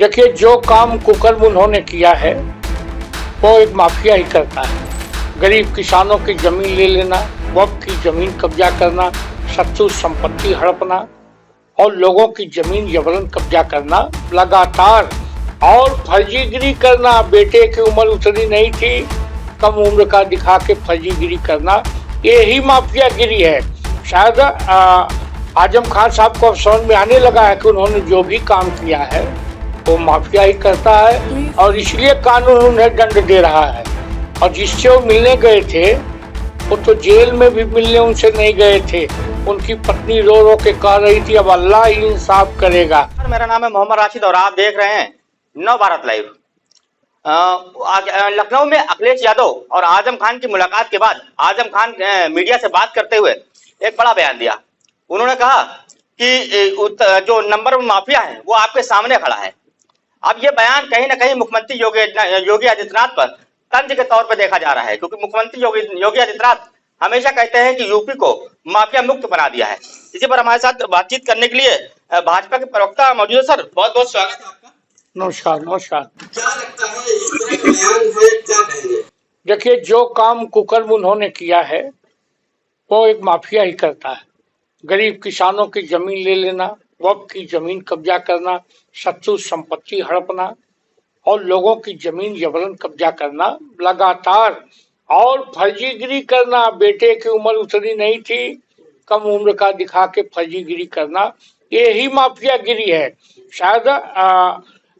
देखिए, जो काम कुकर्म उन्होंने किया है वो एक माफिया ही करता है। गरीब किसानों की जमीन ले लेना, वक्फ की जमीन कब्जा करना, शत्रु संपत्ति हड़पना और लोगों की जमीन जबरन कब्जा करना लगातार, और फर्जीगिरी करना। बेटे की उम्र उतनी नहीं थी, कम उम्र का दिखा के फर्जीगिरी करना, ये ही माफियागिरी है। शायद आजम खान साहब को समझ में आने लगा है कि उन्होंने जो भी काम किया है वो माफिया ही करता है, और इसलिए कानून उन्हें दंड दे रहा है। और जिससे वो मिलने गए थे वो तो जेल में भी मिलने उनसे नहीं गए थे। उनकी पत्नी रो रो के कह रही थी अब अल्लाह ही इंसाफ करेगा। मेरा नाम है मोहम्मद राशिद और आप देख रहे हैं नव भारत लाइव। लखनऊ में अखिलेश यादव और आजम खान की मुलाकात के बाद आजम खान मीडिया से बात करते हुए एक बड़ा बयान दिया। उन्होंने कहा कि जो नंबर वन माफिया है वो आपके सामने खड़ा है। अब ये बयान कहीं ना कहीं मुख्यमंत्री योगी आदित्यनाथ पर तंज के तौर पर देखा जा रहा है, क्योंकि मुख्यमंत्री योगी आदित्यनाथ हमेशा कहते हैं कि यूपी को माफिया मुक्त बना दिया है। इसी पर हमारे साथ बातचीत करने के लिए भाजपा के प्रवक्ता मौजूद है। सर, बहुत बहुत स्वागत है आपका। नमस्कार नमस्कार। क्या लगता है इस तरह का बयान है, क्या कहेंगे? देखिए, जो काम कुकर्म उन्होंने किया है वो एक माफिया ही करता है। गरीब किसानों की जमीन ले लेना, वक्फ की जमीन कब्जा करना, शत्रु संपत्ति हड़पना और लोगों की जमीन जबरन कब्जा करना लगातार, और फर्जीगिरी करना। बेटे की उम्र उतनी नहीं थी, कम उम्र का दिखा के फर्जीगिरी करना, ये ही माफियागिरी है। शायद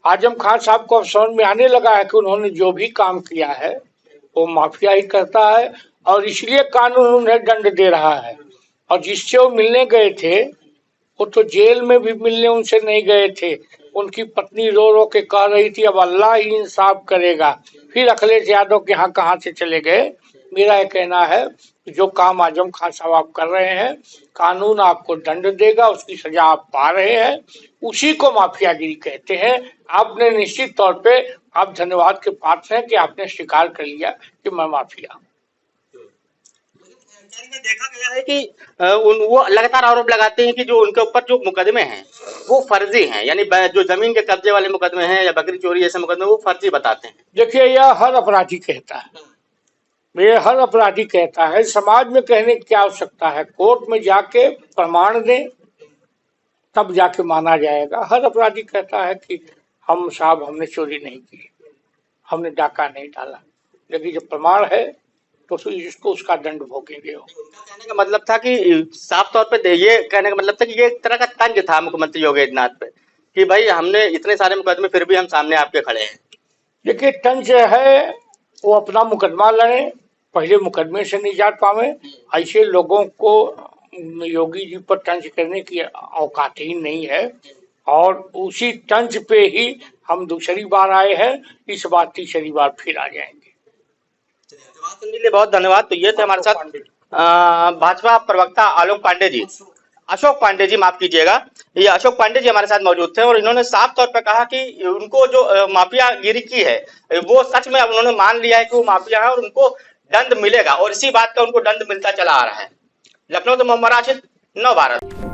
आजम खान साहब को समझ में आने लगा है कि उन्होंने जो भी काम किया है वो माफिया ही करता है, और इसलिए कानून उन्हें दंड दे रहा है। और जिससे वो मिलने गए थे वो तो जेल में भी मिलने उनसे नहीं गए थे। उनकी पत्नी रो रो के कह रही थी अब अल्लाह ही इंसाफ करेगा। फिर अखिलेश यादव के यहाँ कहाँ से चले गए। मेरा यह कहना है कि जो काम आजम खान साहब आप कर रहे हैं, कानून आपको दंड देगा, उसकी सजा आप पा रहे हैं, उसी को माफियागिरी कहते हैं। आपने निश्चित तौर पे आप धन्यवाद के पात्र हैं कि आपने स्वीकार कर लिया कि मैं माफिया हूँ। देखा गया है कि वो लगातार आरोप लगाते हैं कि जो उनके ऊपर जो मुकदमे हैं वो फर्जी हैं, यानी जो जमीन के कब्जे वाले मुकदमे हैं या बकरी चोरी जैसे मुकदमे वो फर्जी बताते हैं। देखिए, यह हर अपराधी कहता है, ये हर अपराधी कहता है। समाज में कहने की क्या आवश्यकता है, कोर्ट में जाके प्रमाण दें तब जाके माना जाएगा। हर अपराधी कहता है कि हम साहब हमने चोरी नहीं की, हमने डाका नहीं डाला, लेकिन जब प्रमाण है तो इसको उसका दंड भोगेंगे। कहने का मतलब था कि साफ तौर पे ये कहने का मतलब था कि ये एक तरह का तंज था मुख्यमंत्री योगी आदित्यनाथ पे कि भाई हमने इतने सारे मुकदमे फिर भी हम सामने आपके खड़े हैं। देखिए, तंज है वो अपना मुकदमा लड़े, पहले मुकदमे से नहीं जा पावे। ऐसे लोगों को योगी जी पर तंज करने की औकात ही नहीं है, और उसी तंज पे ही हम दूसरी बार आए हैं, इस बार तीसरी बार फिर आ जाएंगे। बहुत धन्यवाद। तो ये थे हमारे साथ भाजपा प्रवक्ता आलोक पांडे जी, अशोक पांडे जी, माफ कीजिएगा, ये अशोक पांडे जी हमारे साथ मौजूद थे और इन्होंने साफ तौर पर कहा कि उनको जो माफियागिरी की है वो सच में उन्होंने मान लिया है कि वो माफिया है और उनको दंड मिलेगा, और इसी बात का उनको दंड मिलता चला आ रहा है। लखनऊ से मोहम्मद राशिद, नव भारत।